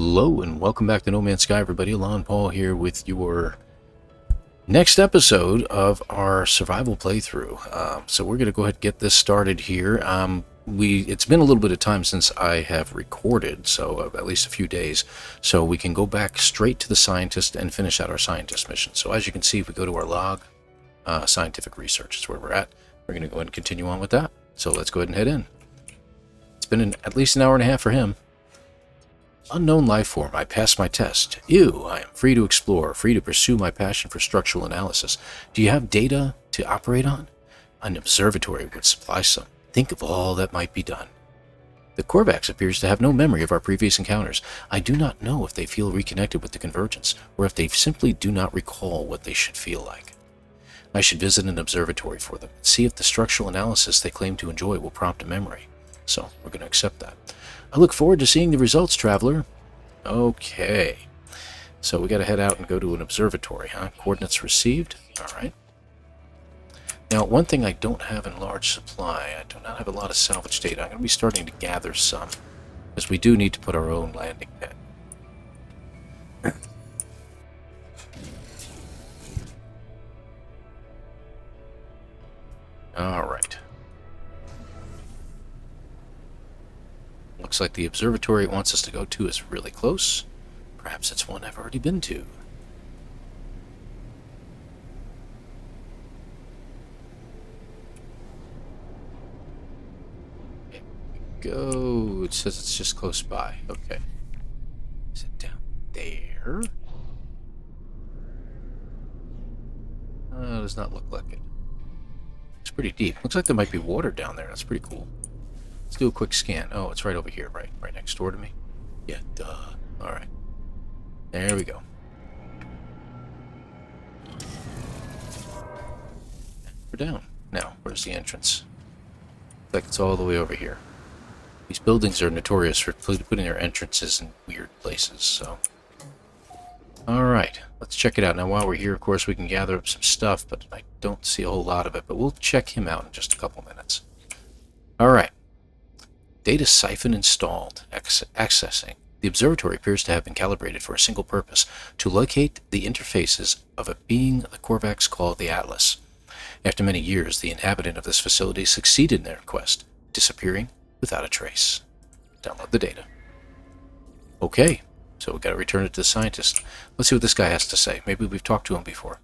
Hello and welcome back to No Man's Sky, everybody. ElanPaul here with your next episode of our survival playthrough. So we're going to go ahead and get this started here. It's been a little bit of time since I have recorded, so at least a few days, so we can go back straight to the scientist and finish out our scientist mission. So as you can see, if we go to our log, scientific research is where we're at. We're going to go ahead and continue on with that. So let's go ahead and head in. It's been at least an hour and a half for him. Unknown life form. I passed my test. Ew, I am free to explore, free to pursue my passion for structural analysis. Do you have data to operate on? An observatory would supply some. Think of all that might be done. The Korvax appears to have no memory of our previous encounters. I do not know if they feel reconnected with the convergence, or if they simply do not recall what they should feel like. I should visit an observatory for them, and see if the structural analysis they claim to enjoy will prompt a memory. So, we're going to accept that. I look forward to seeing the results, traveler. Okay. So we got to head out and go to an observatory, huh? Coordinates received. All right. Now, one thing I don't have in large supply, I do not have a lot of salvage data. I'm going to be starting to gather some, because we do need to put our own landing pad. All right. Looks like the observatory it wants us to go to is really close. Perhaps it's one I've already been to. There we go. It says it's just close by. Okay. Is it down there? Does not look like it. It's pretty deep. Looks like there might be water down there. That's pretty cool. Let's do a quick scan. Oh, it's right over here, right next door to me. Yeah, duh. All right. There we go. We're down. Now, where's the entrance? Looks like it's all the way over here. These buildings are notorious for putting their entrances in weird places, so... Alright, let's check it out. Now, while we're here, of course, we can gather up some stuff, but I don't see a whole lot of it, but we'll check him out in just a couple minutes. Alright. Data siphon installed. Accessing. The observatory appears to have been calibrated for a single purpose, to locate the interfaces of a being the Korvax call the Atlas. After many years, the inhabitant of this facility succeeded in their quest, disappearing without a trace. Download the data. Okay, so we've got to return it to the scientist. Let's see what this guy has to say. Maybe we've talked to him before.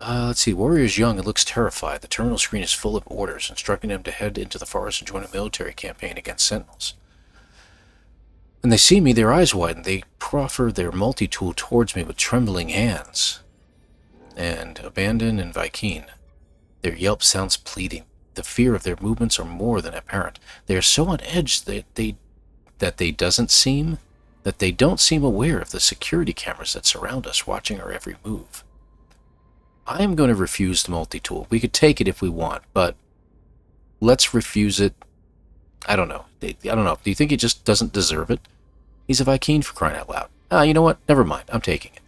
Let's see. Warrior is young and looks terrified. The terminal screen is full of orders, instructing him to head into the forest and join a military campaign against sentinels. When they see me, their eyes widen. They proffer their multi-tool towards me with trembling hands. And Abandon and Vy'keen. Their yelp sounds pleading. The fear of their movements are more than apparent. They are so on edge that they don't seem aware of the security cameras that surround us, watching our every move. I am going to refuse the multi-tool. We could take it if we want, but let's refuse it. I don't know. I don't know. Do you think he just doesn't deserve it? He's a Vy'keen, for crying out loud. You know what? Never mind. I'm taking it.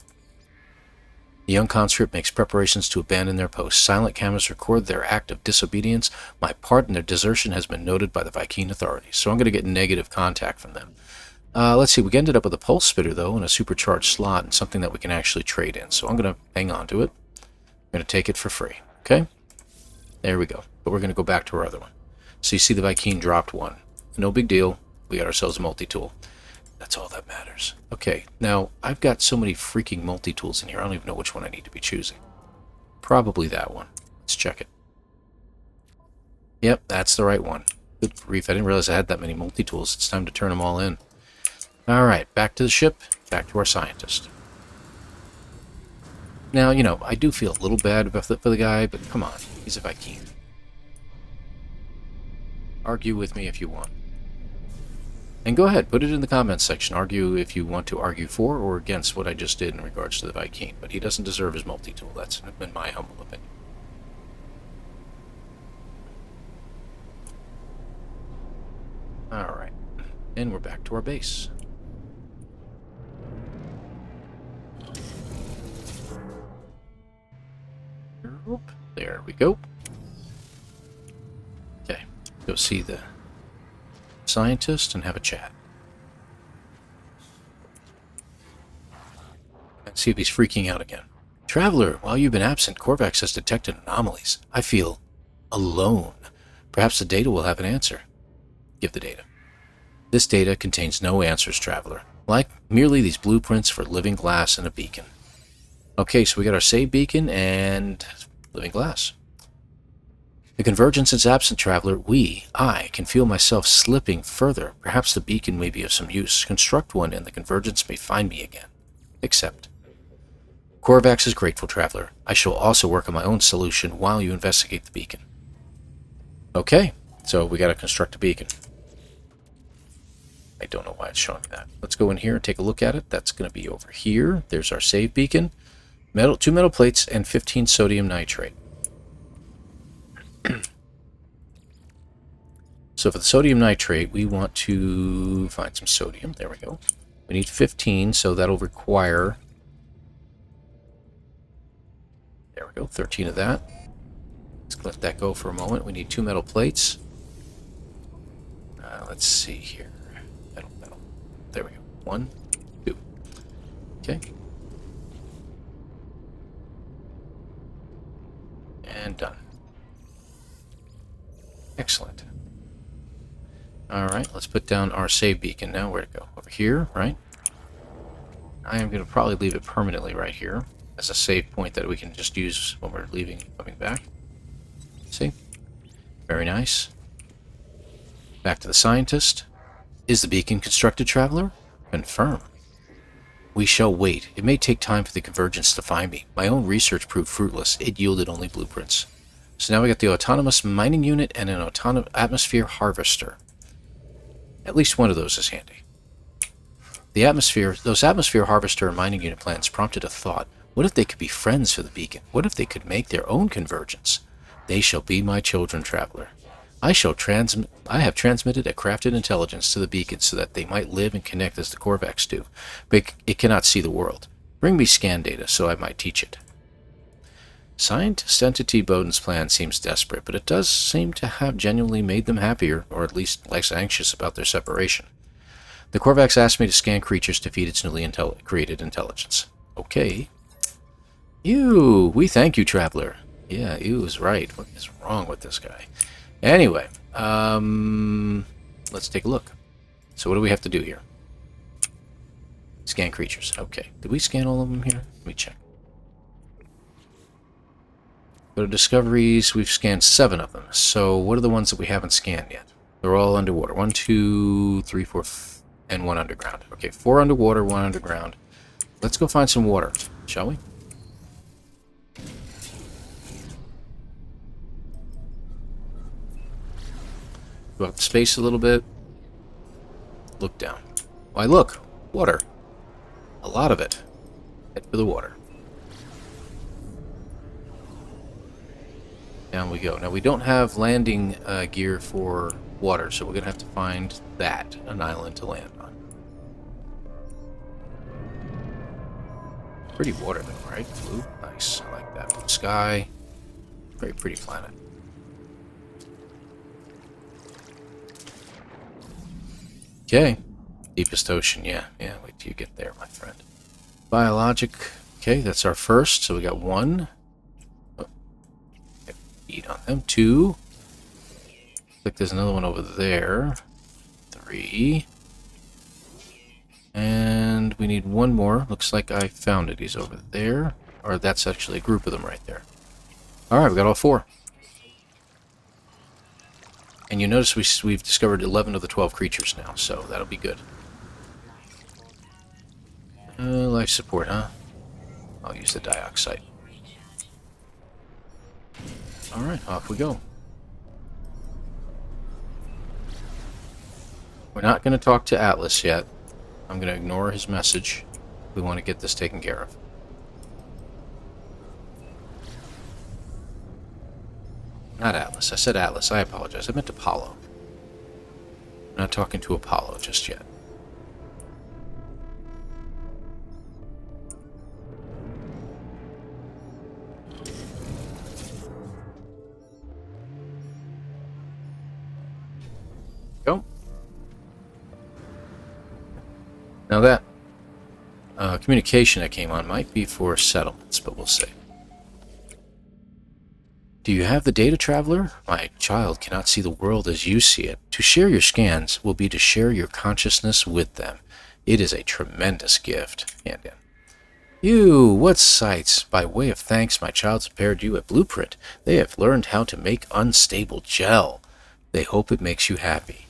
The young conscript makes preparations to abandon their post. Silent cameras record their act of disobedience. My part in their desertion has been noted by the Vy'keen authorities, so I'm going to get negative contact from them. Let's see. We ended up with a pulse spitter, though, and a supercharged slot, and something that we can actually trade in, so I'm going to hang on to it. I'm going to take it for free, okay? There we go. But we're going to go back to our other one. So you see the Vy'keen dropped one. No big deal. We got ourselves a multi-tool. That's all that matters. Okay, now, I've got so many freaking multi-tools in here, I don't even know which one I need to be choosing. Probably that one. Let's check it. Yep, that's the right one. Good grief, I didn't realize I had that many multi-tools. It's time to turn them all in. Alright, back to the ship, back to our scientist. Now, you know, I do feel a little bad for the guy, but come on, he's a Vy'keen. Argue with me if you want. And go ahead, put it in the comments section. Argue if you want to argue for or against what I just did in regards to the Vy'keen. But he doesn't deserve his multi-tool. That's in my humble opinion. Alright. And we're back to our base. There we go. Okay. Go see the scientist and have a chat. See if he's freaking out again. Traveler, while you've been absent, Korvax has detected anomalies. I feel alone. Perhaps the data will have an answer. Give the data. This data contains no answers, Traveler. Like merely these blueprints for living glass and a beacon. Okay, so we got our save beacon and living glass. The convergence is absent, Traveler. I, can feel myself slipping further. Perhaps the beacon may be of some use. Construct one and the convergence may find me again. Accept. Korvax is grateful, Traveler. I shall also work on my own solution while you investigate the beacon. Okay, so we got to construct a beacon. I don't know why it's showing me that. Let's go in here and take a look at it. That's going to be over here. There's our save beacon. 2 metal plates and 15 sodium nitrate. So for the sodium nitrate, we want to find some sodium. There we go. We need 15, so that'll require... There we go, 13 of that. Let's let that go for a moment. We need 2 metal plates. Let's see here. Metal. There we go. 1, 2. Okay. And done. Excellent. Alright, let's put down our save beacon now. Where'd it go? Over here, right? I am going to probably leave it permanently right here as a save point that we can just use when we're leaving and coming back. See? Very nice. Back to the scientist. Is the beacon constructed, Traveler? Confirm. We shall wait. It may take time for the convergence to find me. My own research proved fruitless. It yielded only blueprints. So now we got the autonomous mining unit and an autonomous atmosphere harvester. At least one of those is handy. Those atmosphere harvester and mining unit plans prompted a thought. What if they could be friends for the beacon? What if they could make their own convergence? They shall be my children, Traveler. I have transmitted a crafted intelligence to the beacon so that they might live and connect as the Korvax do, but it cannot see the world. Bring me scan data so I might teach it. Scientist Entity Bowden's plan seems desperate, but it does seem to have genuinely made them happier, or at least less anxious about their separation. The Korvax asked me to scan creatures to feed its newly created intelligence. Okay. Ew, we thank you, Traveler. Yeah, ew is right. What is wrong with this guy? Anyway, let's take a look. So what do we have to do here? Scan creatures. Okay. Did we scan all of them here? Let me check. Go to discoveries. We've scanned 7 of them. So what are the ones that we haven't scanned yet? They're all underwater. 1, 2, 3, 4, and 1 underground. Okay, 4 underwater, 1 underground. Let's go find some water, shall we? Go out to space a little bit. Look down. Why, look! Water. A lot of it. Head for the water. Down we go. Now, we don't have landing gear for water, so we're going to have to find that, an island to land on. Pretty water, though, right? Blue? Nice. I like that. Blue sky. Very pretty planet. Okay. Deepest ocean, yeah. Yeah, wait till you get there, my friend. Biologic. Okay, that's our first. So we got 1. Eat on them. 2. Looks like there's another one over there. 3. And we need 1 more. Looks like I found it. He's over there. Or that's actually a group of them right there. Alright, we got all 4. And you notice we've discovered 11 of the 12 creatures now, so that'll be good. Life support, huh? I'll use the dioxide. Alright, off we go. We're not going to talk to Atlas yet. I'm going to ignore his message. We want to get this taken care of. Not Atlas. I said Atlas. I apologize. I meant Apollo. I'm not talking to Apollo just yet. Go. Now that Communication that came on might be for settlements, but we'll see. Do you have the data, traveler? My child cannot see the world as you see it. To share your scans will be to share your consciousness with them. It is a tremendous gift. Hand in. You, what sights! By way of thanks, my child's prepared you a blueprint. They have learned how to make unstable gel. They hope it makes you happy.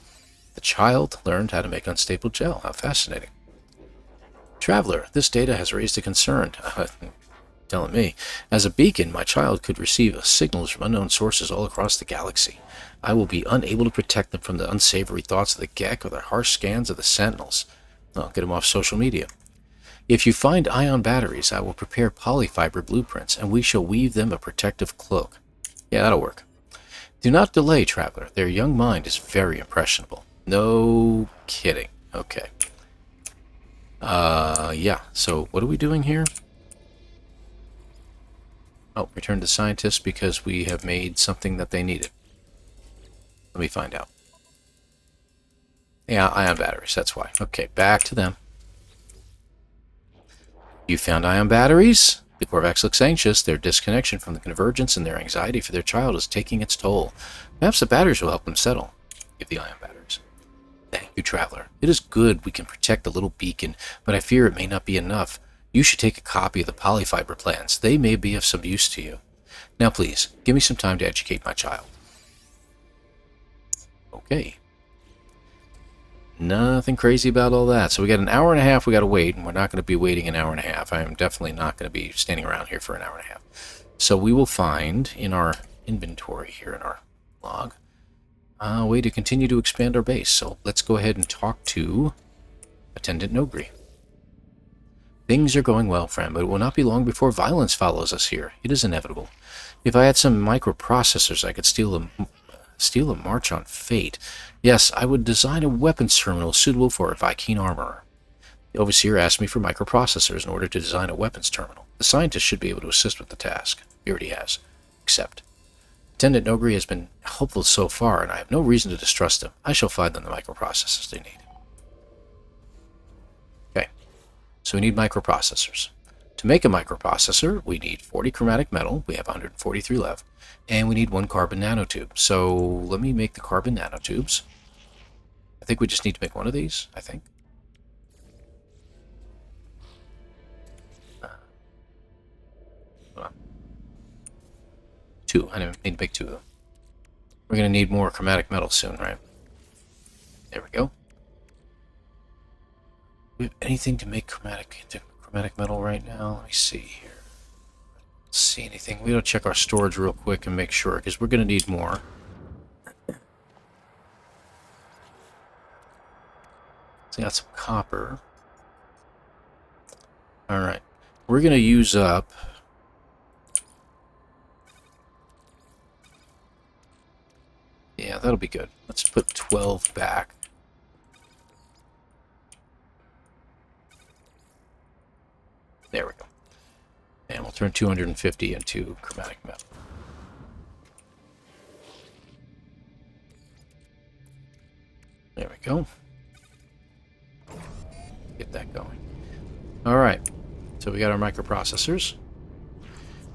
The child learned how to make unstable gel. How fascinating. Traveler, this data has raised a concern. Telling me. As a beacon, my child could receive signals from unknown sources all across the galaxy. I will be unable to protect them from the unsavory thoughts of the Gek or the harsh scans of the sentinels. I'll get them off social media. If you find ion batteries, I will prepare polyfiber blueprints, and we shall weave them a protective cloak. Yeah, that'll work. Do not delay, traveler. Their young mind is very impressionable. No kidding. Okay. Yeah. So, what are we doing here? Oh, return to scientists because we have made something that they needed. Let me find out. Yeah, ion batteries, that's why. Okay, back to them. You found ion batteries? The Korvax looks anxious. Their disconnection from the convergence and their anxiety for their child is taking its toll. Perhaps the batteries will help them settle. Give the ion batteries. Thank you, traveler. It is good we can protect the little beacon, but I fear it may not be enough. You should take a copy of the polyfiber plans. They may be of some use to you. Now please, give me some time to educate my child. Okay. Nothing crazy about all that. So we got an hour and a half we got to wait, and we're not going to be waiting an hour and a half. I am definitely not going to be standing around here for an hour and a half. So we will find in our inventory here in our log a way to continue to expand our base. So let's go ahead and talk to Attendant Nogri. Things are going well, friend, but it will not be long before violence follows us here. It is inevitable. If I had some microprocessors, I could steal a march on fate. Yes, I would design a weapons terminal suitable for a Vy'keen armorer. The overseer asked me for microprocessors in order to design a weapons terminal. The scientist should be able to assist with the task. He already has. Accept. Attendant Nogri has been helpful so far, and I have no reason to distrust him. I shall find them the microprocessors they need. Okay. So we need microprocessors. To make a microprocessor, we need 40 chromatic metal. We have 143 left. And we need 1 carbon nanotube. So let me make the carbon nanotubes. I think we just need to make one of these, I think. Hold on. 2. I need to make 2 of them. We're going to need more chromatic metal soon, right? There we go. Do we have anything to make chromatic metal right now? Let me see here. See anything. We gotta check our storage real quick and make sure, because we're gonna need more. So we got some copper. Alright. We're gonna use up yeah, that'll be good. Let's put 12 back. There we go. And we'll turn 250 into chromatic metal. There we go. Get that going. Alright. So we got our microprocessors.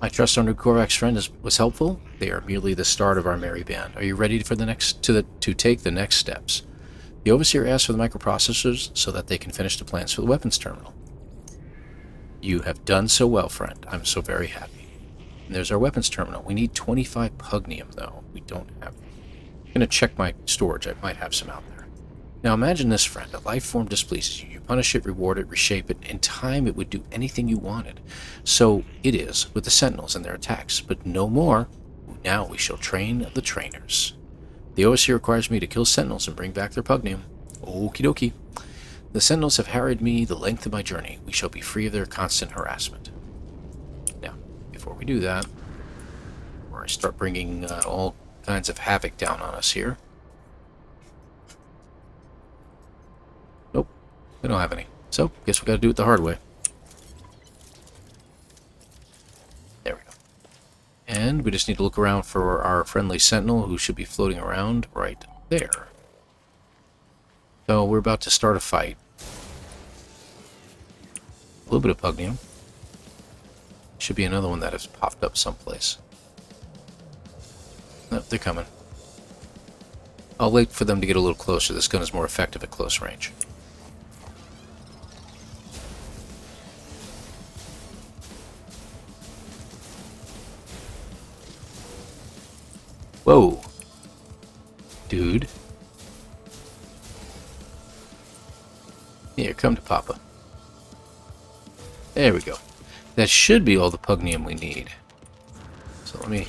I trust our new Korvax friend was helpful. They are merely the start of our merry band. Are you ready for the next to take the next steps? The overseer asked for the microprocessors so that they can finish the plans for the weapons terminal. You have done so well, friend. I'm so very happy. And there's our weapons terminal. We need 25 pugneum, though. We don't have them. I'm going to check my storage. I might have some out there. Now imagine this, friend. A life form displeases you. You punish it, reward it, reshape it. In time, it would do anything you wanted. So it is with the sentinels and their attacks. But no more. Now we shall train the trainers. The overseer requires me to kill sentinels and bring back their pugneum. Okie dokie. The sentinels have harried me the length of my journey. We shall be free of their constant harassment. Now, before we do that, where I start bringing all kinds of havoc down on us here. Nope, we don't have any. So, guess we gotta do it the hard way. There we go. And we just need to look around for our friendly sentinel who should be floating around right there. So we're about to start a fight. little bit of pugneum. Should be another one that has popped up someplace. Nope, they're coming. I'll wait for them to get a little closer. This gun is more effective at close range. Whoa. Dude. Here, come to Papa. There we go. That should be all the pugneum we need. So let me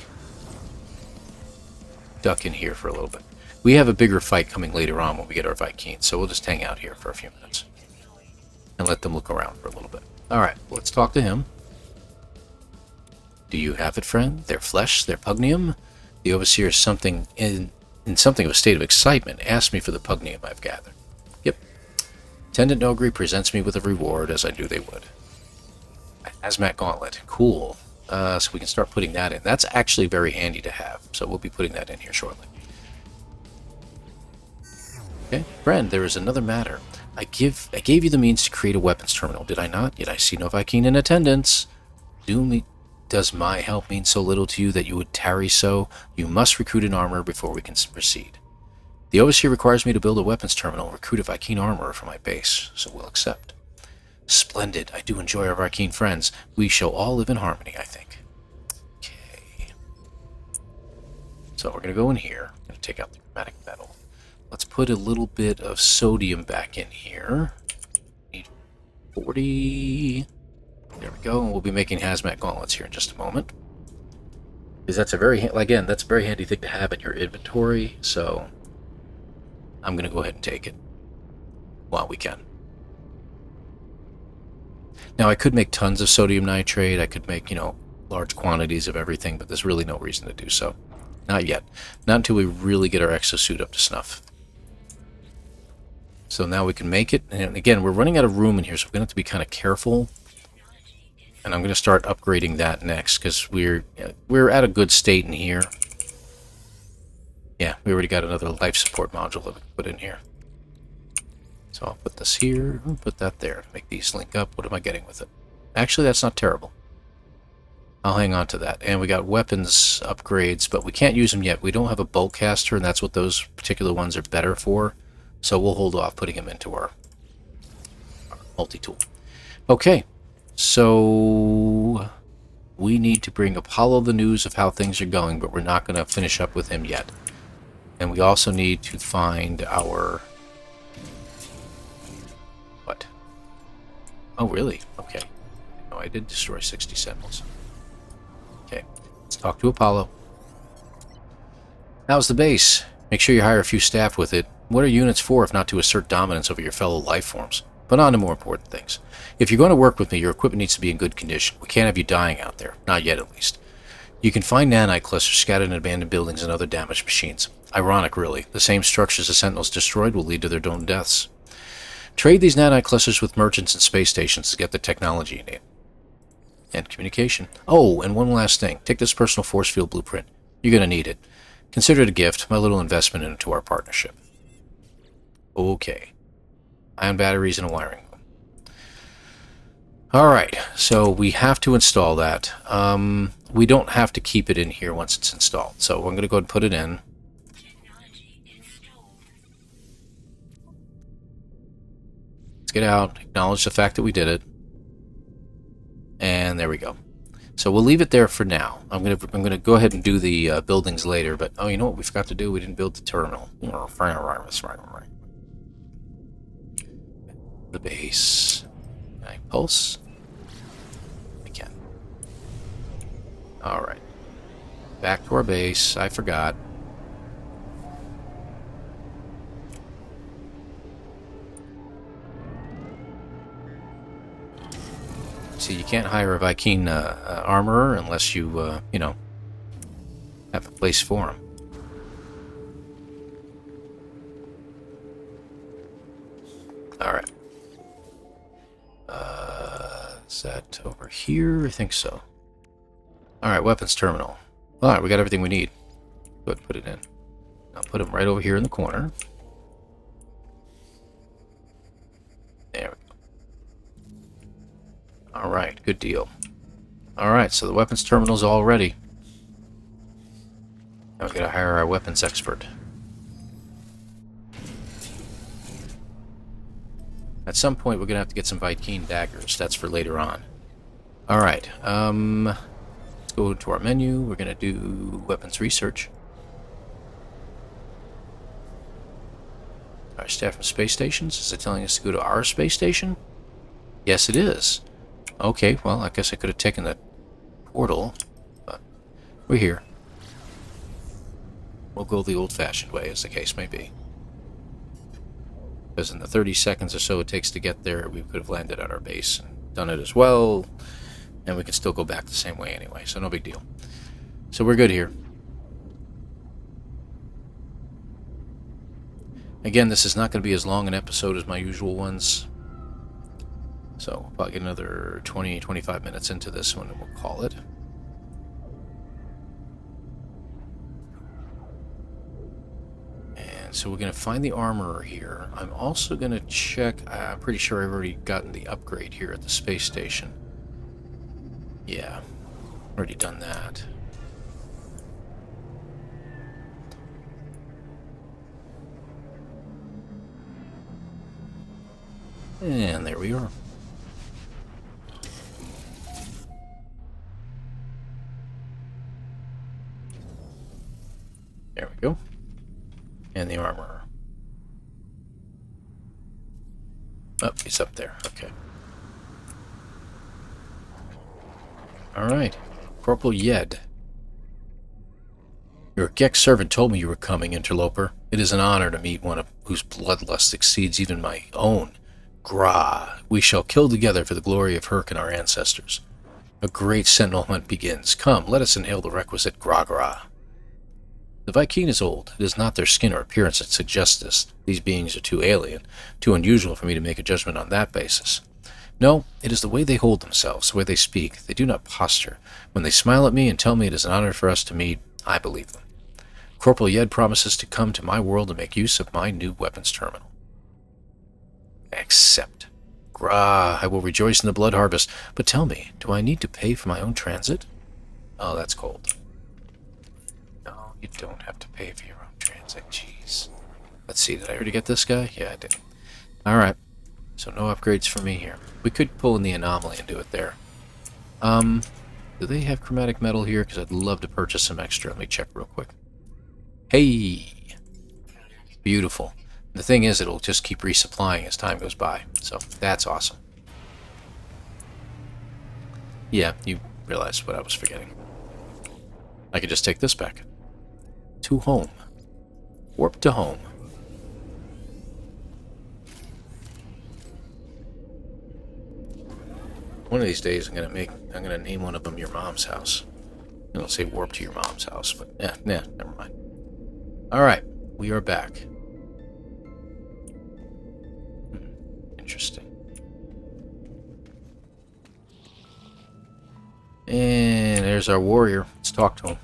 duck in here for a little bit. We have a bigger fight coming later on when we get our Vy'keen, so we'll just hang out here for a few minutes. And let them look around for a little bit. Alright, let's talk to him. Do you have it, friend? Their flesh, their pugneum? The overseer is something in something of a state of excitement. Ask me for the pugneum I've gathered. Yep. Attendant Nogri presents me with a reward, as I knew they would. Hazmat gauntlet. Cool. So we can start putting that in. That's actually very handy to have, so we'll be putting that in here shortly. Okay, friend, there is another matter. I gave you the means to create a weapons terminal, did I not? Yet I see no Vy'keen in attendance. Does my help mean so little to you that you would tarry so? You must recruit an armorer before we can proceed. The Overseer requires me to build a weapons terminal and recruit a Vy'keen armorer for my base, so we'll accept. Splendid. I do enjoy our Vy'keen friends. We shall all live in harmony, I think. Okay. So we're going to go in here. I'm going to take out the chromatic metal. Let's put a little bit of sodium back in here. Need 40. There we go. And we'll be making hazmat gauntlets here in just a moment. Because that's a very, again, that's a very handy thing to have in your inventory. So I'm going to go ahead and take it while we can. Now, I could make tons of sodium nitrate. I could make, large quantities of everything, but there's really no reason to do so. Not yet. Not until we really get our exosuit up to snuff. So now we can make it. And again, we're running out of room in here, so we're going to have to be kind of careful. And I'm going to start upgrading that next, because we're at a good state in here. Yeah, we already got another life support module that we can put in here. So I'll put this here, I'll put that there. Make these link up. What am I getting with it? Actually, that's not terrible. I'll hang on to that. And we got weapons upgrades, but we can't use them yet. We don't have a bolt caster, and that's what those particular ones are better for. So we'll hold off putting them into our multi-tool. Okay, so we need to bring Apollo the news of how things are going, but we're not going to finish up with him yet. And we also need to find our... What? Oh, really? Okay. No, I did destroy 60 sentinels. Okay, let's talk to Apollo. How's the base? Make sure you hire a few staff with it. What are units for if not to assert dominance over your fellow life forms? But on to more important things. If you're going to work with me, your equipment needs to be in good condition. We can't have you dying out there. Not yet, at least. You can find nanite clusters scattered in abandoned buildings and other damaged machines. Ironic, really. The same structures the Sentinels destroyed will lead to their own deaths. Trade these nanite clusters with merchants and space stations to get the technology you need. And communication. Oh, and one last thing. Take this personal force field blueprint. You're going to need it. Consider it a gift, my little investment into our partnership. Okay. Ion batteries and a wiring room. Alright, so we have to install that. We don't have to keep it in here once it's installed. So I'm going to go ahead and put it in. Let's get out, acknowledge the fact that we did it. And there we go. So we'll leave it there for now. I'm gonna go ahead and do the buildings later, but oh, you know what we forgot to do? We didn't build the terminal. The base. Can I pulse? I can. Alright. Back to our base. I forgot. See, you can't hire a Vy'keen armorer unless you, have a place for him. Alright. Is that over here? I think so. Alright, weapons terminal. Alright, we got everything we need. Go ahead and put it in. I'll put him right over here in the corner. There we go. Alright, good deal. Alright, so the weapons terminal's all ready. Now we gotta hire our weapons expert. At some point we're gonna have to get some Vy'keen daggers. That's for later on. Alright, let's go to our menu. We're gonna do weapons research. Our staff from space stations. Is it telling us to go to our space station? Yes, it is. Okay, well, I guess I could have taken the portal, but we're here. We'll go the old-fashioned way, as the case may be. Because in the 30 seconds or so it takes to get there, we could have landed at our base and done it as well, and we can still go back the same way anyway, so no big deal. So we're good here. Again, this is not going to be as long an episode as my usual ones. So we'll probably get another 20-25 minutes into this one and we'll call it. And so we're going to find the armorer here. I'm also going to check, I'm pretty sure I've already gotten the upgrade here at the space station. Yeah, already done that. And there we are. There we go. And the armorer. Oh, he's up there. Okay. Alright. Corporal Yed. Your Gek servant told me you were coming, interloper. It is an honor to meet one whose bloodlust exceeds even my own. Gra, we shall kill together for the glory of Herc and our ancestors. A great sentinel hunt begins. Come, let us inhale the requisite gra-gra. The Vy'keen is old. It is not their skin or appearance that suggests this. These beings are too alien, too unusual for me to make a judgment on that basis. No, it is the way they hold themselves, the way they speak. They do not posture. When they smile at me and tell me it is an honor for us to meet, I believe them. Corporal Yed promises to come to my world and make use of my new weapons terminal. Accept. Gra, I will rejoice in the blood harvest. But tell me, do I need to pay for my own transit? Oh, that's cold. No, you don't have to pay for your own transit. Jeez. Let's see, did I already get this guy? Yeah, I did. Alright. So no upgrades for me here. We could pull in the anomaly and do it there. Do they have chromatic metal here? Because I'd love to purchase some extra. Let me check real quick. Hey! Beautiful. The thing is, it'll just keep resupplying as time goes by. So, that's awesome. Yeah, you realized what I was forgetting. I could just take this back. To home. Warp to home. One of these days, I'm gonna name one of them your mom's house. It'll say warp to your mom's house, but never mind. Alright, we are back. Interesting. And there's our warrior. Let's talk to him.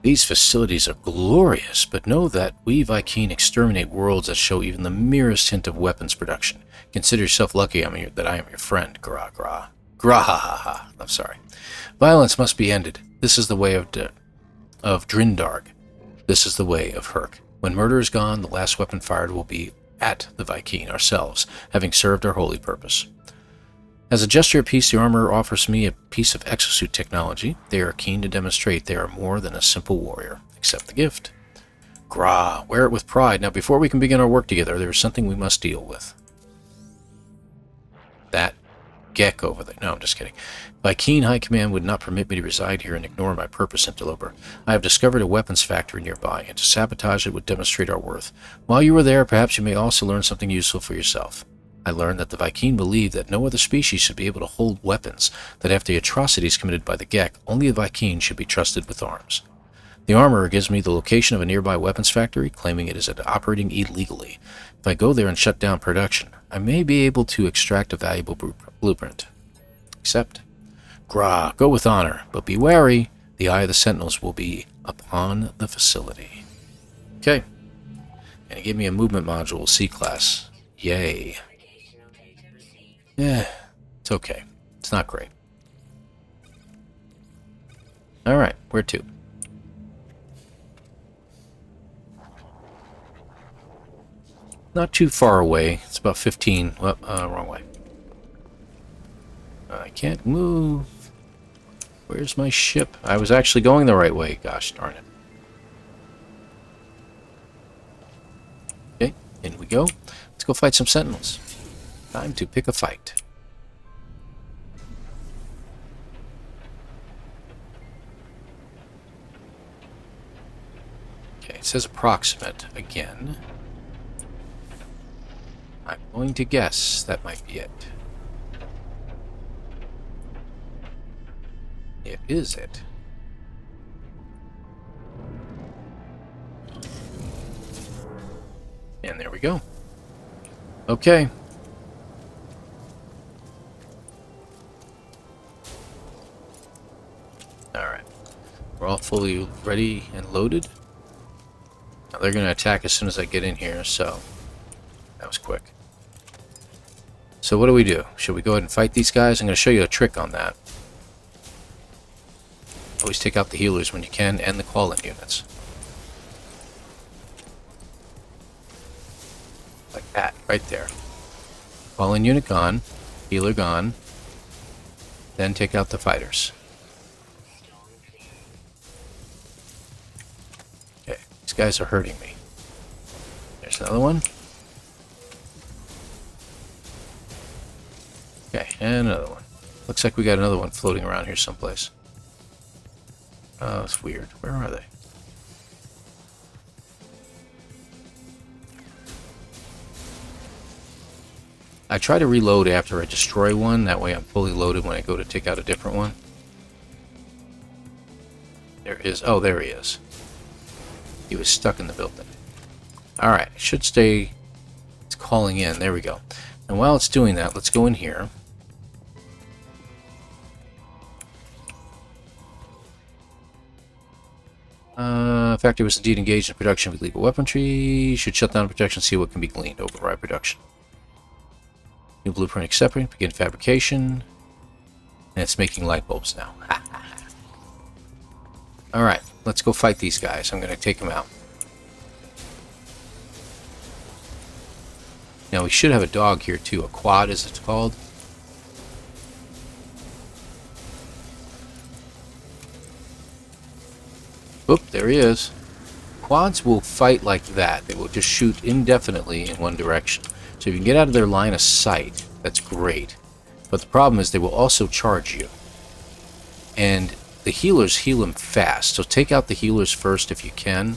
These facilities are glorious, but know that we Vy'keen exterminate worlds that show even the merest hint of weapons production. Consider yourself lucky that I am your friend. Gra gra. Gra ha ha ha. I'm sorry. Violence must be ended. This is the way of Drindarg. This is the way of Herc. When murder is gone, the last weapon fired will be at the Vy'keen ourselves, having served our holy purpose. As a gesture of peace, the armorer offers me a piece of exosuit technology. They are keen to demonstrate they are more than a simple warrior. Accept the gift. Gra, wear it with pride. Now, before we can begin our work together, there is something we must deal with. That Gek over there. No, I'm just kidding. Vy'keen High Command would not permit me to reside here and ignore my purpose, interloper. I have discovered a weapons factory nearby, and to sabotage it would demonstrate our worth. While you are there, perhaps you may also learn something useful for yourself. I learned that the Vy'keen believe that no other species should be able to hold weapons, that after the atrocities committed by the Gek, only the Vy'keen should be trusted with arms. The armorer gives me the location of a nearby weapons factory, claiming it is operating illegally. If I go there and shut down production, I may be able to extract a valuable blueprint. Accept. Gra, go with honor, but be wary. The eye of the sentinels will be upon the facility. Okay. And it gave me a movement module, C-class. Yay. Yeah, it's okay. It's not great. Alright, where to? Not too far away. It's about 15. Well, wrong way. I can't move. Where's my ship? I was actually going the right way. Gosh darn it. Okay, in we go. Let's go fight some sentinels. Time to pick a fight. Okay, it says approximate again. I'm going to guess that might be it. It is it. And there we go. Okay. Alright. We're all fully ready and loaded. Now they're going to attack as soon as I get in here, so that was quick. So what do we do? Should we go ahead and fight these guys? I'm going to show you a trick on that. Always take out the healers when you can, and the call-in units. Like that, right there. Call-in unit gone, healer gone, then take out the fighters. Okay, these guys are hurting me. There's another one. Okay, and another one. Looks like we got another one floating around here someplace. Oh, it's weird. Where are they? I try to reload after I destroy one. That way I'm fully loaded when I go to take out a different one. There is. Oh, there he is. He was stuck in the building. Alright, it should stay. It's calling in. There we go. And while it's doing that, let's go in here. Factory was indeed engaged in production of illegal weaponry. Should shut down production, see what can be gleaned. Override production. New blueprint accepted. Begin fabrication. And it's making light bulbs now. Alright, let's go fight these guys. I'm going to take them out. Now we should have a dog here too. A quad, as it's called. Oop, there he is. Quads will fight like that. They will just shoot indefinitely in one direction. So if you can get out of their line of sight, that's great. But the problem is they will also charge you. And the healers heal them fast. So take out the healers first if you can,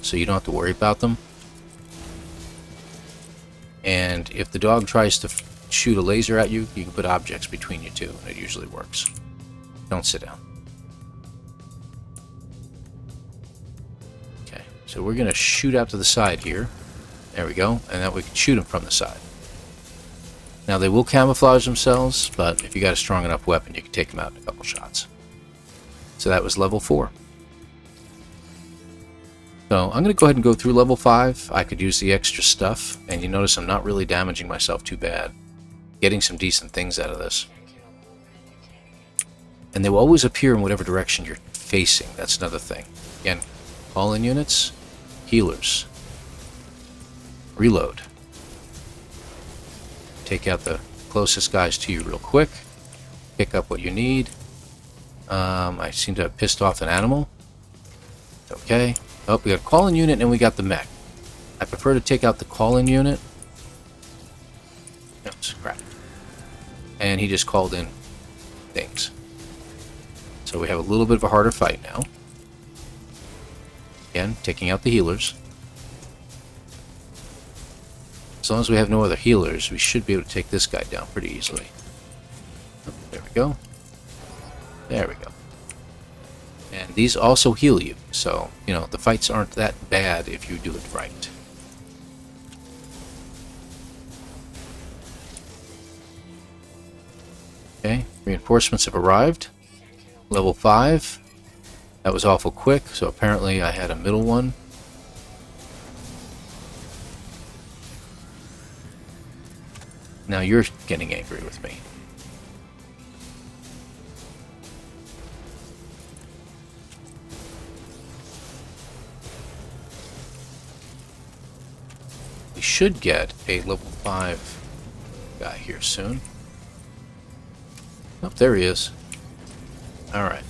so you don't have to worry about them. And if the dog tries to shoot a laser at you, you can put objects between you two, and it usually works. Don't sit down. Okay, so we're going to shoot out to the side here. There we go, and then we can shoot them from the side. Now they will camouflage themselves, but if you got a strong enough weapon, you can take them out in a couple shots. So that was level 4. So I'm going to go ahead and go through level 5. I could use the extra stuff, and you notice I'm not really damaging myself too bad. Getting some decent things out of this. And they will always appear in whatever direction you're facing. That's another thing. Again, call-in units, healers. Reload. Take out the closest guys to you real quick. Pick up what you need. I seem to have pissed off an animal. Okay. Oh, we got a call-in unit and we got the mech. I prefer to take out the call-in unit. No, crap. And he just called in things. So we have a little bit of a harder fight now. Again, taking out the healers. As long as we have no other healers, we should be able to take this guy down pretty easily. Oh, there we go. There we go. And these also heal you, so, you know, the fights aren't that bad if you do it right. Okay, reinforcements have arrived. Level 5. That was awful quick, so apparently I had a middle one. Now you're getting angry with me. We should get a level 5 guy here soon. Oh, there he is. Alright.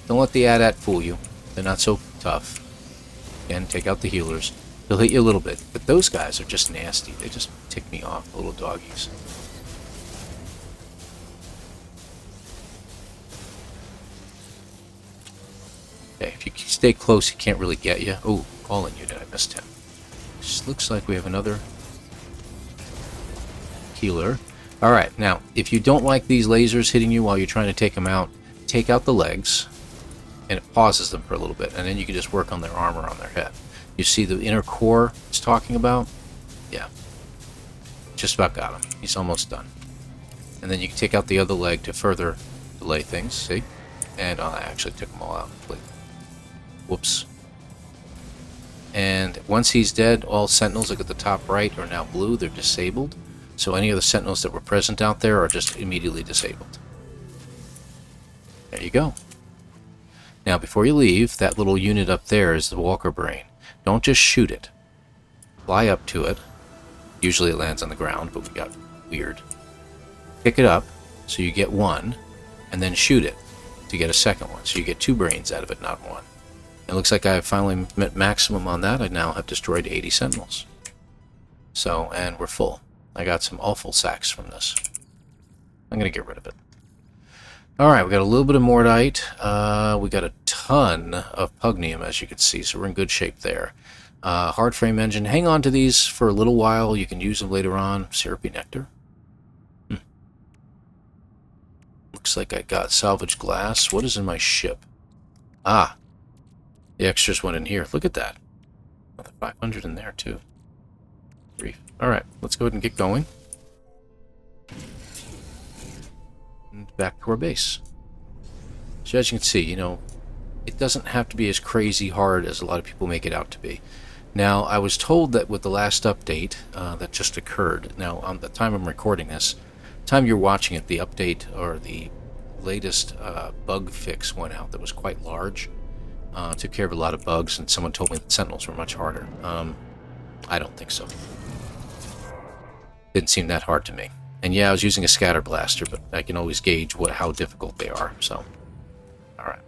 Don't let the AT-AT fool you. They're not so tough. Again, take out the healers. They'll hit you a little bit, but those guys are just nasty. They just tick me off, little doggies. Okay, if you stay close, he can't really get you. Oh, calling unit, I missed him. Just looks like we have another healer. Alright, now, if you don't like these lasers hitting you while you're trying to take them out, take out the legs, and it pauses them for a little bit, and then you can just work on their armor on their head. You see the inner core it's talking about? Yeah. Just about got him. He's almost done. And then you can take out the other leg to further delay things, see? And I actually took them all out completely. Whoops. And once he's dead, all sentinels, look at the top right, are now blue. They're disabled. So any of the sentinels that were present out there are just immediately disabled. There you go. Now, before you leave, that little unit up there is the walker brain. Don't just shoot it. Fly up to it. Usually it lands on the ground, but we got weird. Pick it up, so you get one, and then shoot it to get a second one. So you get 2 brains out of it, not 1. It looks like I have finally met maximum on that. I now have destroyed 80 sentinels. So, and we're full. I got some awful sacks from this. I'm going to get rid of it. Alright, we got a little bit of Mordite. We got a ton of Pugneum, as you can see, so we're in good shape there. Hard frame engine. Hang on to these for a little while. You can use them later on. Syrupy nectar. Looks like I got salvaged glass. What is in my ship? Ah, the extras went in here. Look at that. Another 500 in there, too. Alright, let's go ahead and get going. And back to our base. So as you can see, you know, it doesn't have to be as crazy hard as a lot of people make it out to be. Now, I was told that with the last update that just occurred, now on the time I'm recording this, time you're watching it, the update or the latest bug fix went out that was quite large. Took care of a lot of bugs, and someone told me that sentinels were much harder. I don't think so. Didn't seem that hard to me. And yeah, I was using a scatter blaster, but I can always gauge how difficult they are, so. Alright.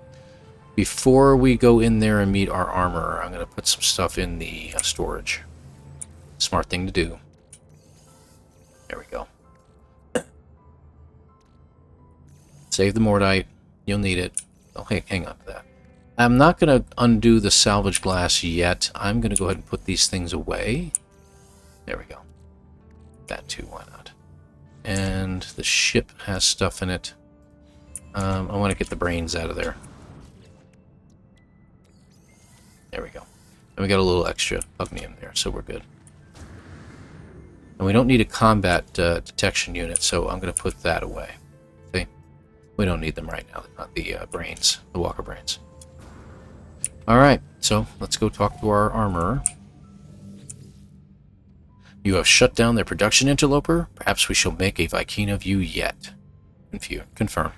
Before we go in there and meet our armorer, I'm going to put some stuff in the storage. Smart thing to do. There we go. Save the Mordite. You'll need it. Oh, hey, hang on to that. I'm not going to undo the salvage glass yet. I'm going to go ahead and put these things away. There we go. That too, why not? And the ship has stuff in it. I want to get the brains out of there. There we go. And we got a little extra pugneum there, so we're good. And we don't need a combat detection unit, so I'm going to put that away. See? We don't need them right now, not the brains, the walker brains. Alright, so let's go talk to our armorer. You have shut down their production, interloper. Perhaps we shall make a Vy'keen of you yet. Confirm.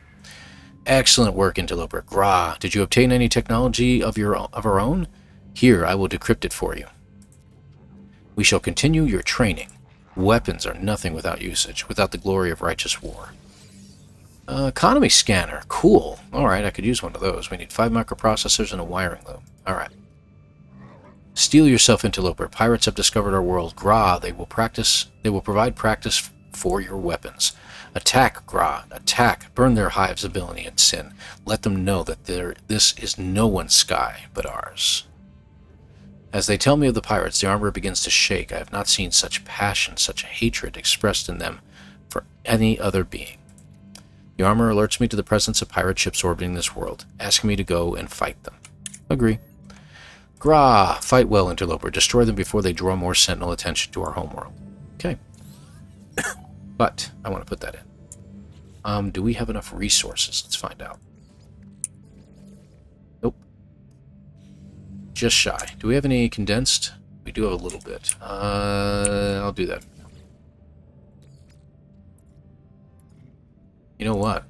Excellent work, interloper. Gra, did you obtain any technology of our own? Here, I will decrypt it for you. We shall continue your training. Weapons are nothing without usage, without the glory of righteous war. Economy scanner. Cool. Alright, I could use one of those. We need 5 microprocessors and a wiring loom. Alright. Steel yourself, interloper. Pirates have discovered our world. Gra, they will provide practice for your weapons. Attack, Gra. Attack. Burn their hives of villainy and sin. Let them know that this is no one's sky but ours. As they tell me of the pirates, the armor begins to shake. I have not seen such passion, such hatred expressed in them for any other being. The armor alerts me to the presence of pirate ships orbiting this world, asking me to go and fight them. Agree. Gra, fight well, interloper. Destroy them before they draw more sentinel attention to our homeworld. Okay. But I want to put that in. Do we have enough resources? Let's find out. Nope. Just shy. Do we have any condensed? We do have a little bit. I'll do that. You know what?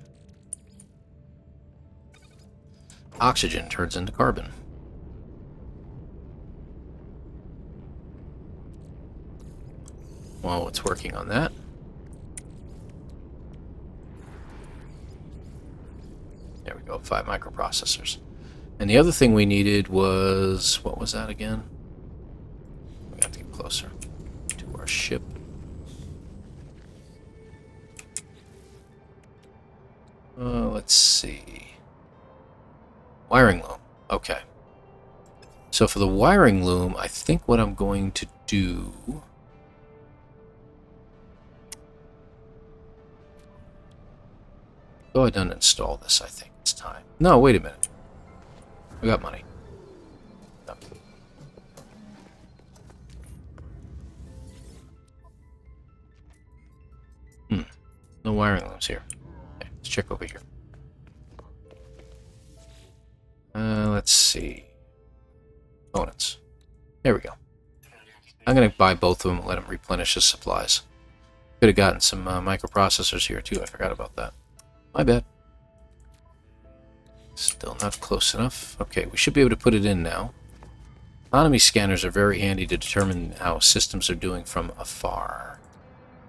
Oxygen turns into carbon. While it's working on that. There we go, 5 microprocessors. And the other thing we needed was... what was that again? We have to get closer to our ship. Let's see. Wiring loom. Okay. So for the wiring loom, I think what I'm going to do... go ahead and install this, I think it's time. No, wait a minute. We got money. No. No wiring looms here. Okay, let's check over here. Let's see. Components. There we go. I'm going to buy both of them and let them replenish his supplies. Could have gotten some microprocessors here too. I forgot about that. My bad. Still not close enough. Okay, we should be able to put it in now. Economy scanners are very handy to determine how systems are doing from afar.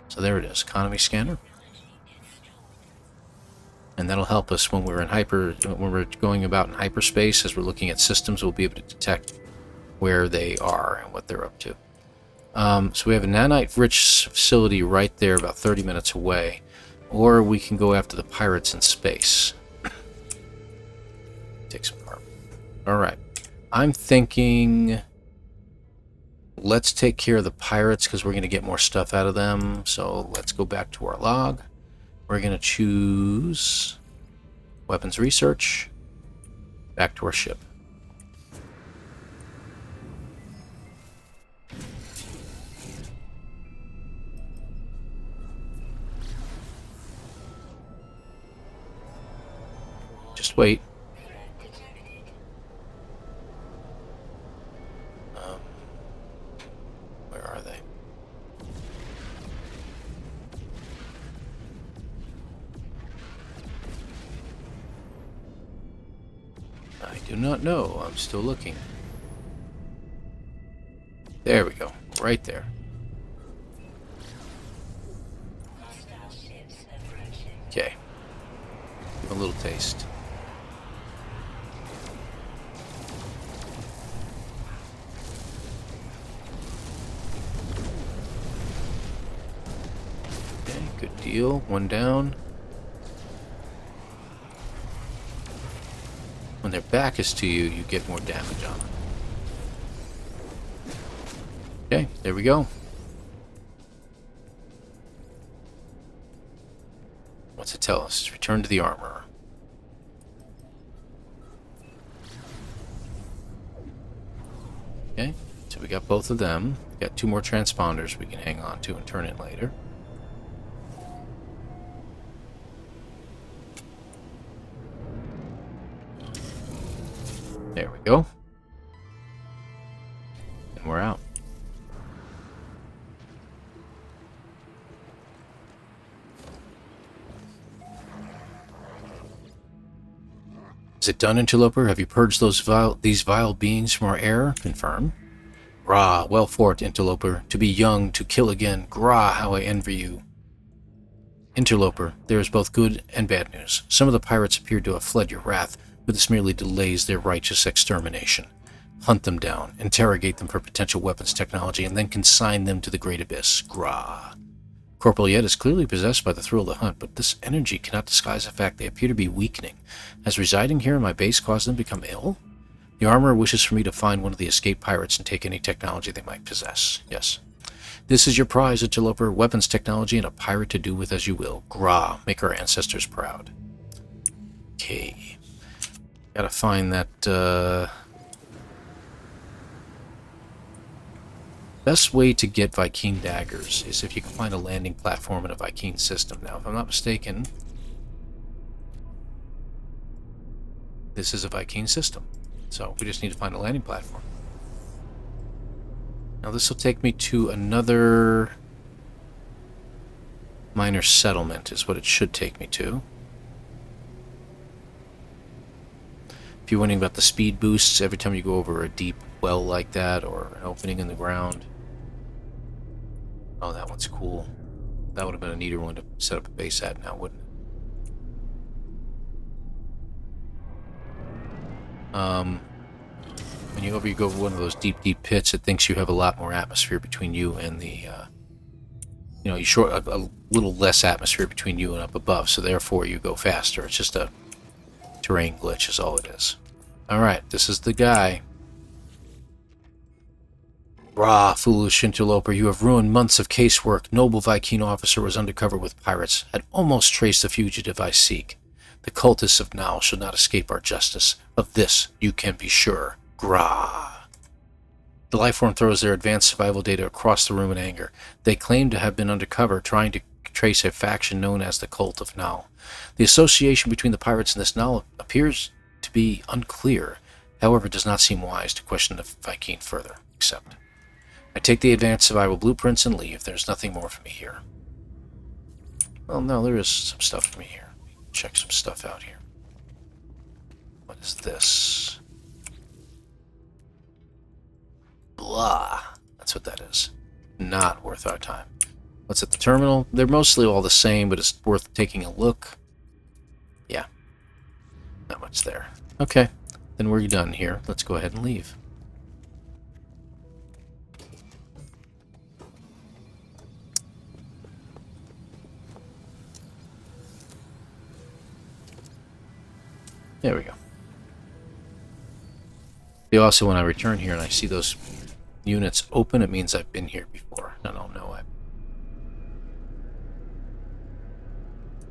So there it is, economy scanner. And that'll help us when we're in when we're going about in hyperspace. As we're looking at systems, we'll be able to detect where they are and what they're up to. So we have a nanite-rich facility right there, about 30 minutes away. Or we can go after the pirates in space. Take some carbon. Alright. I'm thinking... let's take care of the pirates because we're going to get more stuff out of them. So let's go back to our log. We're going to choose weapons research. Back to our ship. Just wait. Where are they? I do not know. I'm still looking. There we go. Right there. Okay. Give a little taste. Okay, good deal. One down. When their back is to you, you get more damage on them. Okay, there we go. What's it tell us? Return to the armorer. Okay, so we got both of them. We got 2 more transponders we can hang on to and turn in later. There we go. And we're out. Is it done, Interloper? Have you purged these vile beings from our air? Confirm. Grah, well fought, Interloper. To be young, to kill again. Grah, how I envy you. Interloper, there is both good and bad news. Some of the pirates appear to have fled your wrath, but this merely delays their righteous extermination. Hunt them down, interrogate them for potential weapons technology, and then consign them to the Great Abyss. Grah. Corporal Yed is clearly possessed by the thrill of the hunt, but this energy cannot disguise the fact they appear to be weakening. Has residing here in my base caused them to become ill? The armorer wishes for me to find one of the escaped pirates and take any technology they might possess. Yes. This is your prize, Interloper. Weapons technology and a pirate to do with as you will. Grah, make our ancestors proud. Okay. Gotta find that, best way to get Vy'keen daggers is if you can find a landing platform in a Vy'keen system. Now, if I'm not mistaken, this is a Vy'keen system. So we just need to find a landing platform. Now this will take me to another Minor settlement is what it should take me to. If you're wondering about the speed boosts every time you go over a deep well like that or an opening in the ground. Oh, that one's cool. That would have been a neater one to set up a base at now, wouldn't it? When you go over one of those deep pits, it thinks you have a lot more atmosphere between you and the, you know, a little less atmosphere between you and up above, so therefore you go faster. It's just a terrain glitch is all it is. Alright, this is the guy. Rah, foolish interloper, you have ruined months of casework. Noble Vy'keen officer was undercover with pirates. Had almost traced the fugitive I seek. The cultists of now shall not escape our justice. Of this you can be sure. Grah. The lifeform throws their advanced survival data across the room in anger. They claim to have been undercover, trying to trace a faction known as the Cult of Null. The association between the pirates and this Null appears to be unclear. However, it does not seem wise to question the Vy'keen further. Except, I take the advanced survival blueprints and leave. There's nothing more for me here. Well, no, there is some stuff for me here. Check some stuff out here. What is this? Blah. That's what that is. Not worth our time. What's at the terminal? They're mostly all the same, but it's worth taking a look. Yeah. Not much there. Okay. Then we're done here. Let's go ahead and leave. There we go. Also, when I return here and I see those units open, it means I've been here before. I don't know.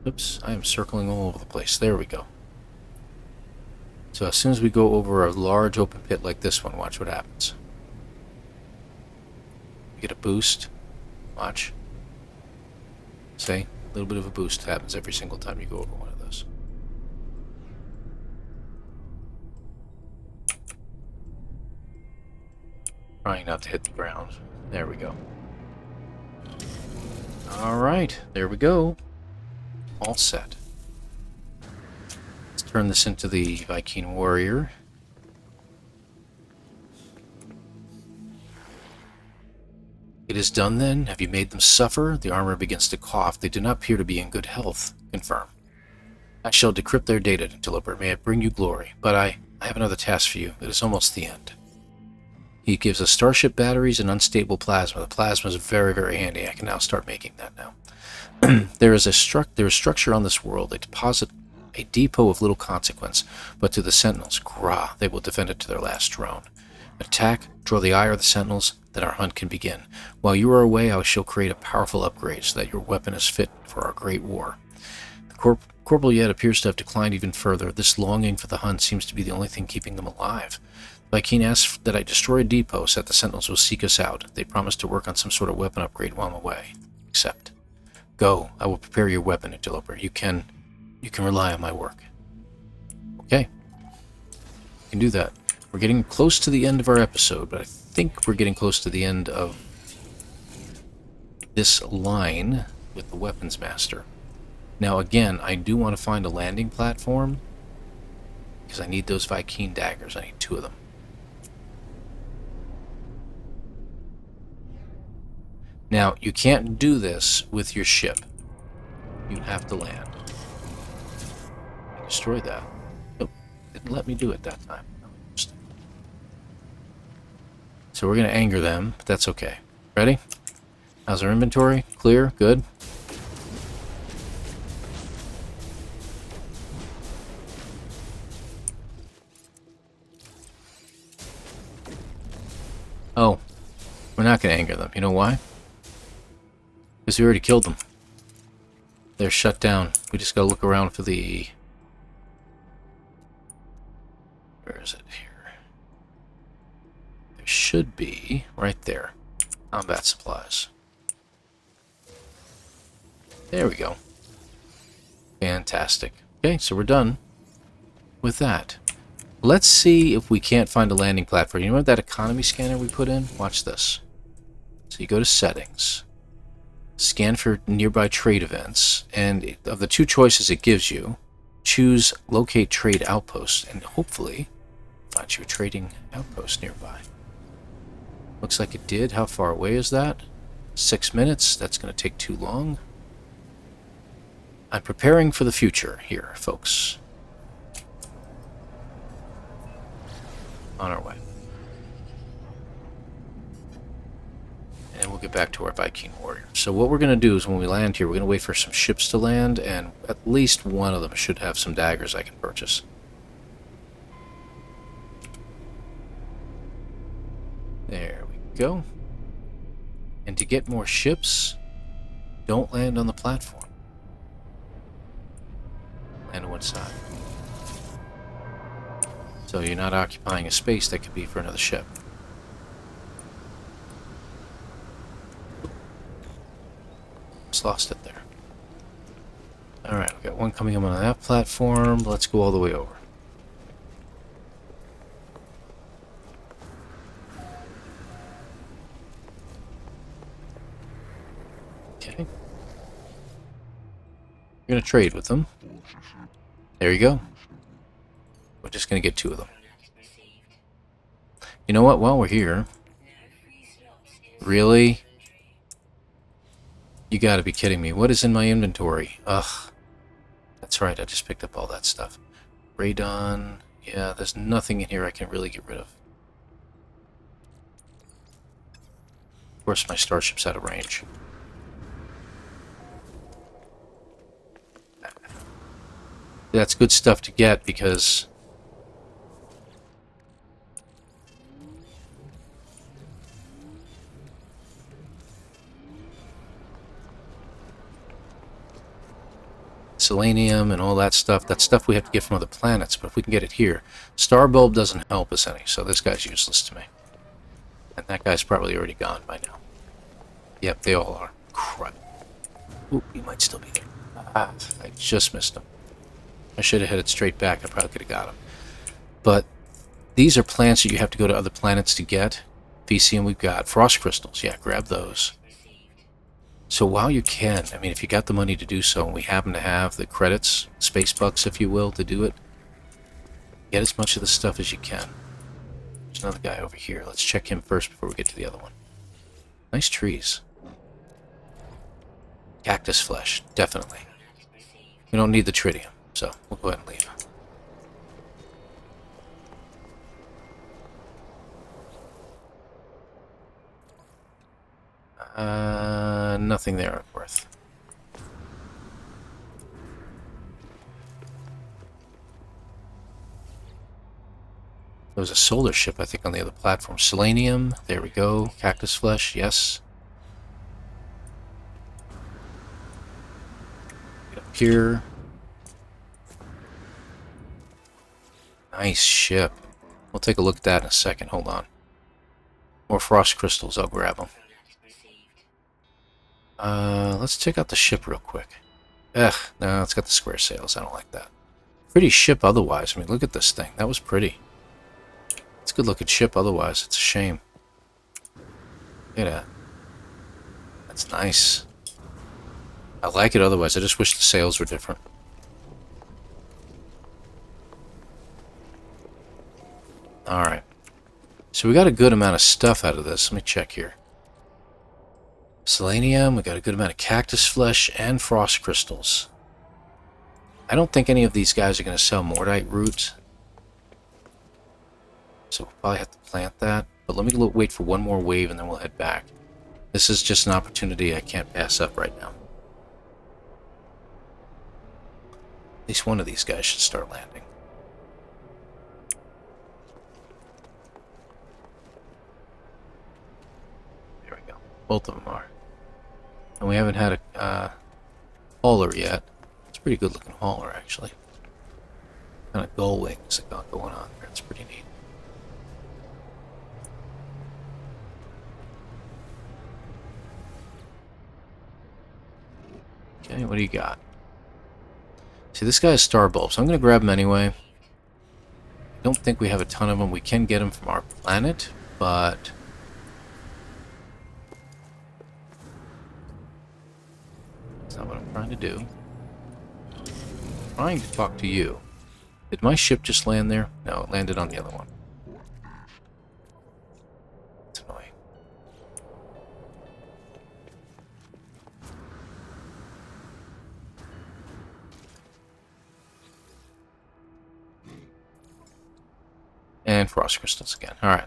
Oops, I am circling all over the place. There we go. So as soon as we go over a large open pit like this one, watch what happens. You get a boost. Watch. See? A little bit of a boost happens every single time you go over one of those. Trying not to hit the ground. There we go. Alright, there we go. All set. Let's turn this into the Vy'keen warrior. It is done then? Have you made them suffer? The armor begins to cough. They do not appear to be in good health. Confirm. I shall decrypt their data, Interloper. May it bring you glory. But I have another task for you. It is almost the end. He gives us starship batteries and unstable plasma. The plasma is very, very handy. I can now start making that now. There is structure on this world. They deposit a depot of little consequence, but to the sentinels, grah, they will defend it to their last drone. Attack, draw the ire of the sentinels, then our hunt can begin. While you are away, I shall create a powerful upgrade so that your weapon is fit for our great war. The corporal yet appears to have declined even further. This longing for the hunt seems to be the only thing keeping them alive. Vy'keen asks that I destroy a depot so that the sentinels will seek us out. They promise to work on some sort of weapon upgrade while I'm away. Accept. Go. I will prepare your weapon, Interloper. You can rely on my work. Okay. You can do that. We're getting close to the end of our episode, but I think we're getting close to the end of this line with the weapons master. Now again, I do want to find a landing platform because I need those Vy'keen daggers. I need 2 of them. Now, you can't do this with your ship. You have to land. Destroy that. Nope, didn't let me do it that time. So we're going to anger them, but that's okay. Ready? How's our inventory? Clear? Good? Oh, we're not going to anger them. You know why? Because we already killed them. They're shut down. We just got to look around for the... Where is it here? There should be, right there, combat supplies. There we go. Fantastic. Okay, so we're done with that. Let's see if we can't find a landing platform. You know what that economy scanner we put in? Watch this. So you go to settings. Scan for nearby trade events, and of the two choices it gives you, choose locate trade outposts, and hopefully find you a trading outpost nearby. Looks like it did. How far away is that? 6 minutes. That's going to take too long. I'm preparing for the future here, folks. On our way. And we'll get back to our Vy'keen warrior. So what we're going to do is when we land here, we're going to wait for some ships to land, and at least one of them should have some daggers I can purchase. There we go. And to get more ships, don't land on the platform. Land on one side. So you're not occupying a space that could be for another ship. Just lost it there. Alright, we got one coming up on that platform. Let's go all the way over. Okay. We're going to trade with them. There you go. We're just going to get 2 of them. You know what? While we're here... Really? You gotta be kidding me. What is in my inventory? Ugh. That's right, I just picked up all that stuff. Radon. Yeah, there's nothing in here I can really get rid of. Of course, my starship's out of range. That's good stuff to get because... selenium and all that stuff we have to get from other planets, but if we can get it here. Star bulb doesn't help us any, so this guy's useless to me. And that guy's probably already gone by now. Yep, they all are. Crap. Oop, he might still be there. Ah, I just missed him. I should have headed straight back. I probably could have got him. But these are plants that you have to go to other planets to get. Vy'keen we've got. Frost crystals. Yeah, grab those. So while you can, I mean, if you got the money to do so, and we happen to have the credits, space bucks, if you will, to do it, get as much of the stuff as you can. There's another guy over here. Let's check him first before we get to the other one. Nice trees. Cactus flesh, definitely. We don't need the tritium, so we'll go ahead and leave. Nothing there worth. There was a solar ship, I think, on the other platform. Selenium, there we go. Cactus flesh, yes. Get up here. Nice ship. We'll take a look at that in a second. Hold on. More frost crystals, I'll grab them. Let's check out the ship real quick. Ugh, no, it's got the square sails. I don't like that. Pretty ship otherwise. I mean, look at this thing. That was pretty. It's a good looking ship otherwise. It's a shame. Look at that. That's nice. I like it otherwise. I just wish the sails were different. Alright. So we got a good amount of stuff out of this. Let me check here. Selenium, we got a good amount of cactus flesh and frost crystals. I don't think any of these guys are going to sell Mordite root. So we'll probably have to plant that. But let me wait for one more wave and then we'll head back. This is just an opportunity I can't pass up right now. At least one of these guys should start landing. There we go. Both of them are. And we haven't had a hauler yet. It's a pretty good looking hauler, actually. Kind of gull wings that got going on there. It's pretty neat. Okay, what do you got? See, this guy has star bulbs, so I'm going to grab him anyway. I don't think we have a ton of them. We can get them from our planet, but... That's not what I'm trying to do. I'm trying to talk to you. Did my ship just land there? No, it landed on the other one. It's annoying. And frost crystals again. Alright.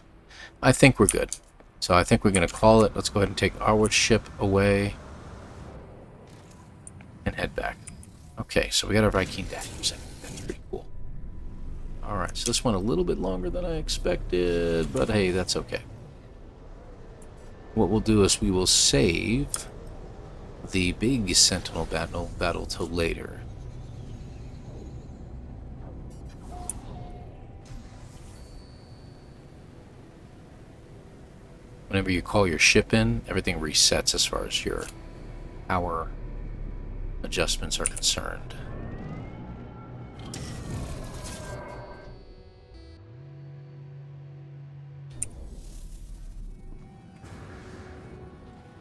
I think we're good. So I think we're going to call it. Let's go ahead and take our ship away. And head back. Okay, so we got our Vy'keen daggers. That's pretty cool. Alright, so this went a little bit longer than I expected. But hey, that's okay. What we'll do is we will save the big sentinel battle till later. Whenever you call your ship in, everything resets as far as your power adjustments are concerned.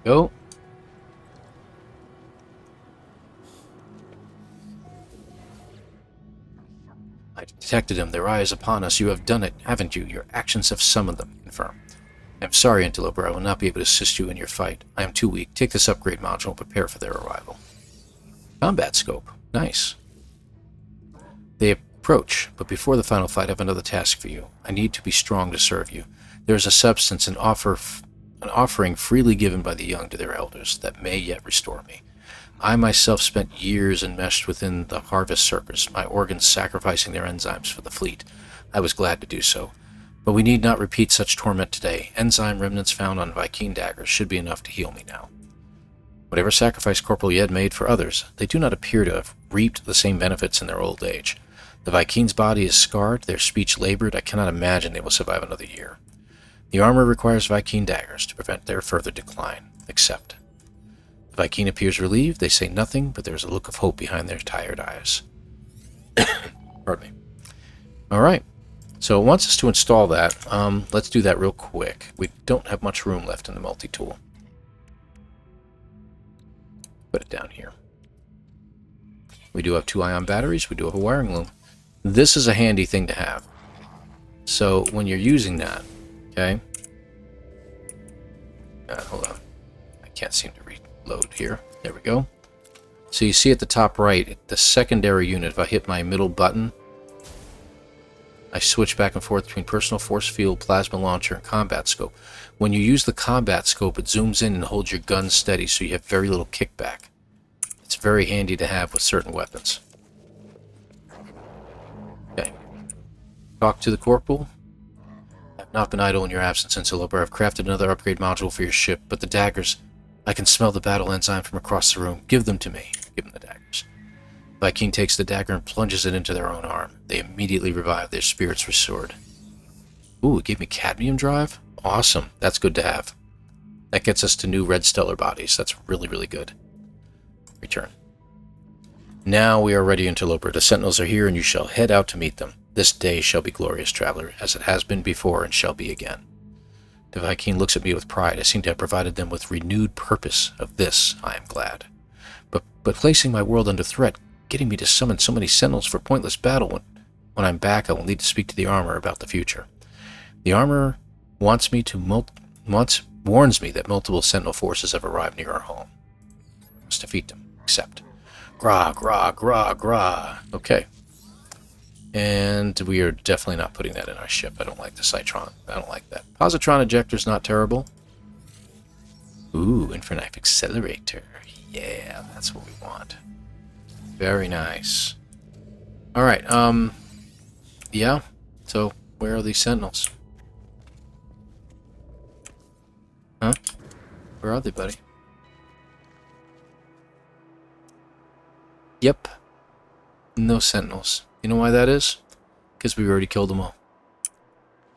Go. I detected them. Their eye is upon us. You have done it, haven't you? Your actions have summoned them. Confirm. I am sorry, Interloper. I will not be able to assist you in your fight. I am too weak. Take this upgrade module and prepare for their arrival. Combat scope. Nice. They approach, but before the final fight, I have another task for you. I need to be strong to serve you. There is a substance, an offering freely given by the young to their elders that may yet restore me. I myself spent years enmeshed within the harvest circus, my organs sacrificing their enzymes for the fleet. I was glad to do so. But we need not repeat such torment today. Enzyme remnants found on Vy'keen daggers should be enough to heal me now. Whatever sacrifice Corporal Yed made for others, they do not appear to have reaped the same benefits in their old age. The Vy'keen's body is scarred, their speech labored. I cannot imagine they will survive another year. The armor requires Vy'keen daggers to prevent their further decline. Accept. The Vy'keen appears relieved. They say nothing, but there is a look of hope behind their tired eyes. Pardon me. Alright. So it wants us to install that. Let's do that real quick. We don't have much room left in the multi-tool. Put it down here. We do have 2 ion batteries. We do have a wiring loom. This is a handy thing to have. So when you're using that, okay? Hold on. I can't seem to reload here. There we go. So you see at the top right, the secondary unit, if I hit my middle button, I switch back and forth between personal force field, plasma launcher, and combat scope. When you use the combat scope, it zooms in and holds your gun steady, so you have very little kickback. It's very handy to have with certain weapons. Okay. Talk to the corporal. I have not been idle in your absence, Interloper. I've crafted another upgrade module for your ship, but the daggers... I can smell the battle enzyme from across the room. Give them to me. Give them the daggers. Vy'keen takes the dagger and plunges it into their own arm. They immediately revive, their spirits restored. Ooh, it gave me cadmium drive? Awesome. That's good to have. That gets us to new red stellar bodies. That's really, really good. Return. Now we are ready, Interloper. The sentinels are here, and you shall head out to meet them. This day shall be glorious, traveler, as it has been before and shall be again. The Vy'keen looks at me with pride. I seem to have provided them with renewed purpose. Of this I am glad. But placing my world under threat, getting me to summon so many sentinels for pointless battle. When I'm back, I will need to speak to the armor about the future. The armor warns me that multiple sentinel forces have arrived near our home. Must defeat them. Accept. Gra, gra, gra, gra. Okay. And we are definitely not putting that in our ship. I don't like the Citron. I don't like that. Positron ejector's not terrible. Ooh, Infinite Accelerator. Yeah, that's what we want. Very nice. Alright, yeah. So, where are these sentinels? Huh? Where are they, buddy? Yep. No sentinels. You know why that is? Because we already killed them all.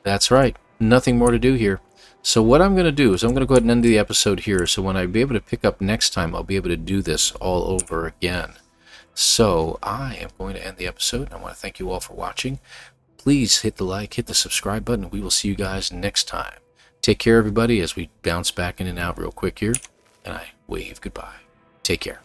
That's right. Nothing more to do here. So what I'm going to do is I'm going to go ahead and end the episode here. So when I be able to pick up next time, I'll be able to do this all over again. So I am going to end the episode. I want to thank you all for watching. Please hit the like, hit the subscribe button. We will see you guys next time. Take care, everybody, as we bounce back in and out real quick here. And I wave goodbye. Take care.